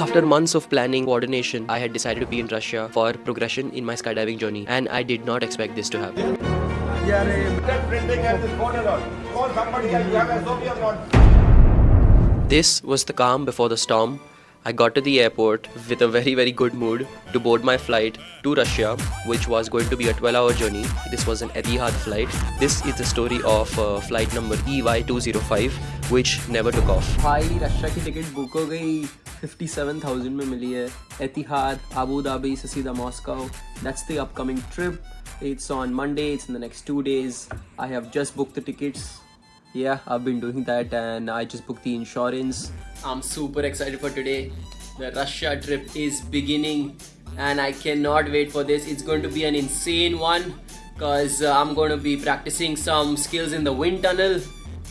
After months of planning, coordination, I had decided to be in Russia for progression in my skydiving journey, and I did not expect this to happen. This was the calm before the storm. I got to the airport with a very good mood to board my flight to Russia, which was going to be a 12-hour journey. This was an Etihad flight. This is the story of flight number EY205, which never took off. भाई Russia की ticket book हो गई 57,000 में मिली है Etihad, Abu Dhabi से सीधा Moscow. That's the upcoming trip. It's on Monday. It's in the next 2 days. I have just booked the tickets. Yeah, I've been doing that and I just booked the insurance. I'm super excited for today. The Russia trip is beginning and I cannot wait for this. It's going to be an insane one because I'm going to be practicing some skills in the wind tunnel.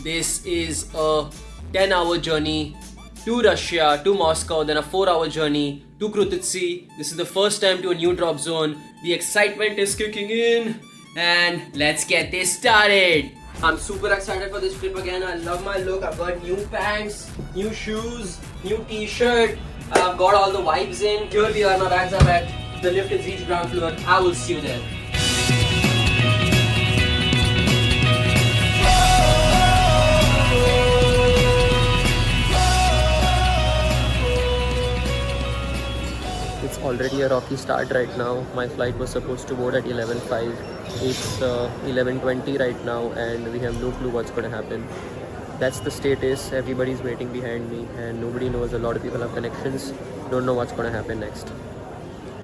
This is a 10-hour journey to Russia, to Moscow, then a 4-hour journey to Krutitsy. This is the first time to a new drop zone. The excitement is kicking in and let's get this started. I'm super excited for this trip again. I love my look. I've got new pants, new shoes, new t-shirt. I've got all the vibes in. Here we are, my bags are back. The lift has reached ground floor. I will see you there. It's already a rocky start right now. My flight was supposed to board at 11:05. It's 11:20 right now and we have no clue what's going to happen. That's the status. Everybody's waiting behind me and nobody knows. A lot of people have connections. Don't know what's going to happen next.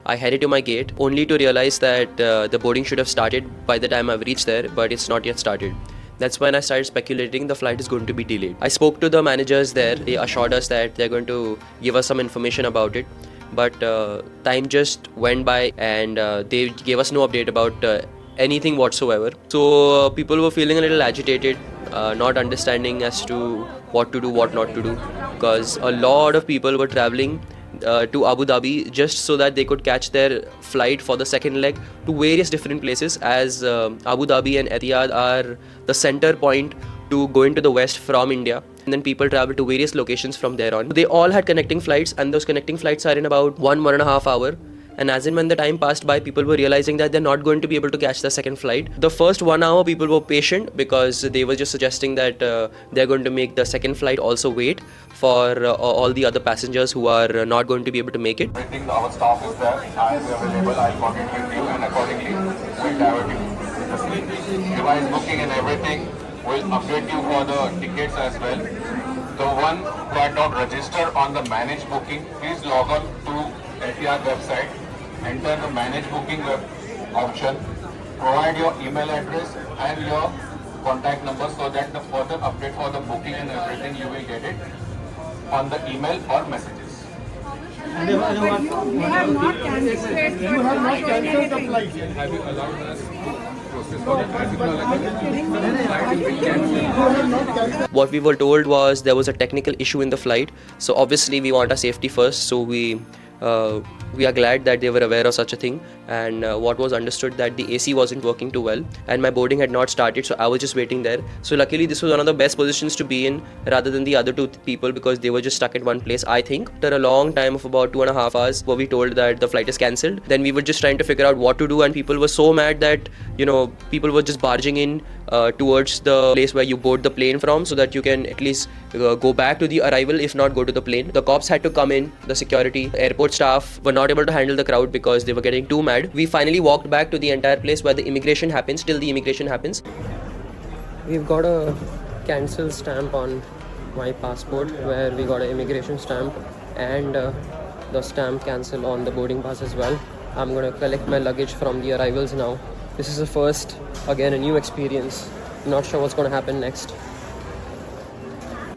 I headed to my gate only to realize that the boarding should have started by the time I've reached there, but it's not yet started. That's when I started speculating the flight is going to be delayed. I spoke to the managers there. They assured us that they're going to give us some information about it. But time just went by and they gave us no update about anything whatsoever. So people were feeling a little agitated, not understanding as to what to do, what not to do, because a lot of people were traveling to Abu Dhabi just so that they could catch their flight for the second leg to various different places, as Abu Dhabi and Etihad are the center point to go into the west from India. And then people travel to various locations from there on. They all had connecting flights and those connecting flights are in about 1.5 hours. And as in when the time passed by, people were realizing that they're not going to be able to catch the second flight. The first 1 hour, people were patient because they were just suggesting that they're going to make the second flight also wait for all the other passengers who are not going to be able to make it. Everything, our staff is there. I will be available. I'll coordinate with you and accordingly we'll divert you. Device booking and everything. We'll update you for the tickets as well. The one that don't register on the manage booking, please log on to Etihad website, enter the manage booking web option, provide your email address and your contact number so that the further update for the booking and everything you will get it on the email or messages. But you have not cancelled. You have not cancelled the flight. Have you allowed us to process for the What we were told was there was a technical issue in the flight, so obviously we want our safety first, so we are glad that they were aware of such a thing. And what was understood that the AC wasn't working too well and my boarding had not started, so I was just waiting there. So luckily this was one of the best positions to be in rather than the other two people, because they were just stuck at one place. I think after a long time of about 2.5 hours were we told that the flight is cancelled. Then we were just trying to figure out what to do and people were so mad that, you know, people were just barging in towards the place where you board the plane from so that you can at least go back to the arrival, if not go to the plane. The cops had to come in, the security, airport staff were not able to handle the crowd because they were getting too mad. We finally walked back to the entire place where the immigration happens, till the immigration happens. We've got a cancel stamp on my passport where we got an immigration stamp and the stamp cancel on the boarding pass as well. I'm gonna collect my luggage from the arrivals now. This is the first, again, a new experience. Not sure what's gonna happen next.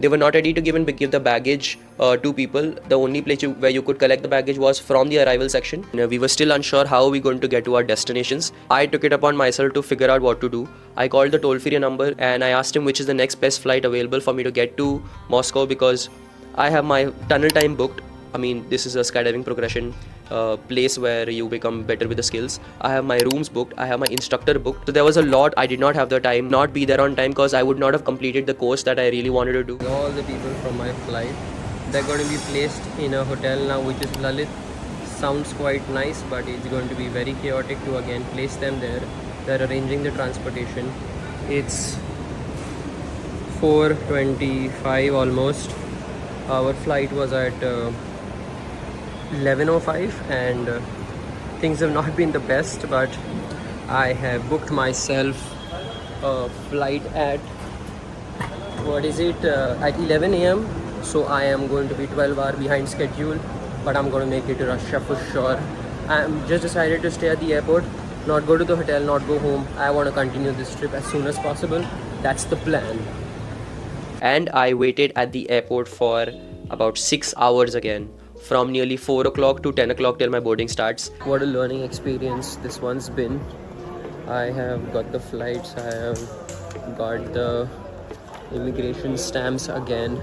They were not ready to give the baggage to people. The only place where you could collect the baggage was from the arrival section. We were still unsure how we going to get to our destinations. I took it upon myself to figure out what to do. I called the toll-free number and I asked him which is the next best flight available for me to get to Moscow, because I have my tunnel time booked. I mean, this is a skydiving progression place where you become better with the skills. I have my rooms booked, I have my instructor booked. So there was a lot. I did not have the time, not be there on time, because I would not have completed the course that I really wanted to do. All the people from my flight They're going to be placed in a hotel now, which is Lalit. Sounds quite nice, but it's going to be very chaotic to again place them there. They're arranging the transportation. It's 4:25 almost. Our flight was at 11:05 and things have not been the best, but I have booked myself a flight at at 11 a.m. So I am going to be 12 hours behind schedule, but I'm going to make it to Russia for sure. I'm just decided to stay at the airport, not go to the hotel, not go home. I want to continue this trip as soon as possible. That's the plan. And I waited at the airport for about 6 hours again, from nearly 4 o'clock to 10 o'clock till my boarding starts. What a learning experience this one's been. I have got the flights, I have got the immigration stamps again,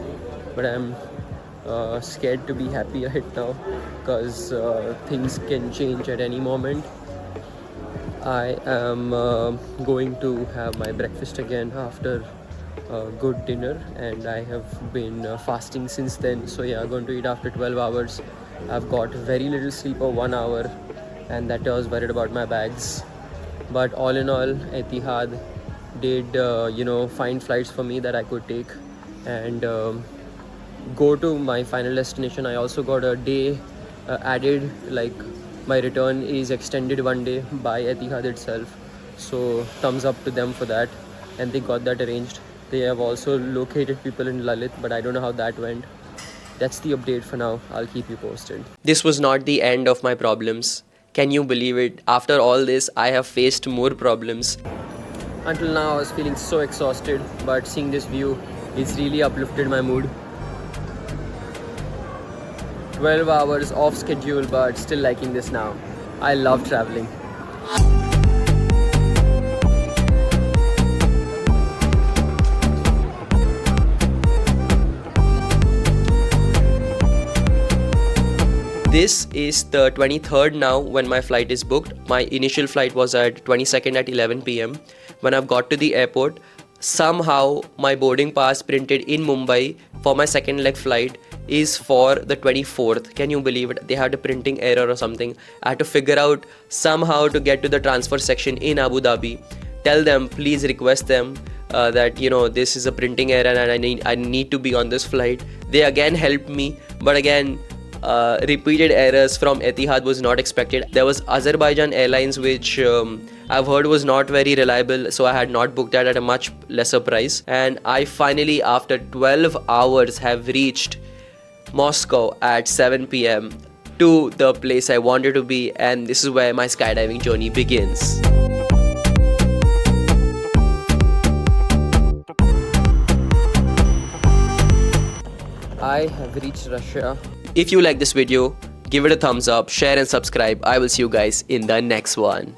but I'm scared to be happy right now because things can change at any moment. I am going to have my breakfast again after a good dinner, and I have been fasting since then. So yeah, I'm going to eat after 12 hours. I've got very little sleep of 1 hour, and that I was worried about my bags. But all in all, Etihad did find flights for me that I could take and go to my final destination. I also got a day added, like my return is extended 1 day by Etihad itself. So thumbs up to them for that, and they got that arranged. They have also located people in Lalit, but I don't know how that went. That's the update for now. I'll keep you posted. This was not the end of my problems. Can you believe it? After all this, I have faced more problems. Until now, I was feeling so exhausted, but seeing this view, it's really uplifted my mood. 12 hours off schedule, but still liking this now. I love traveling. This is the 23rd now when my flight is booked. My initial flight was at 22nd at 11 p.m. When I've got to the airport, somehow my boarding pass printed in Mumbai for my second leg flight is for the 24th. Can you believe it? They had a printing error or something. I had to figure out somehow to get to the transfer section in Abu Dhabi. Tell them, please request them that this is a printing error and I need to be on this flight. They again helped me, but again repeated errors from Etihad was not expected. There was Azerbaijan Airlines, which I've heard was not very reliable, so I had not booked that at a much lesser price. And I finally, after 12 hours, have reached Moscow at 7 p.m. to the place I wanted to be, and this is where my skydiving journey begins. I have reached Russia. If you like this video, give it a thumbs up, share and subscribe. I will see you guys in the next one.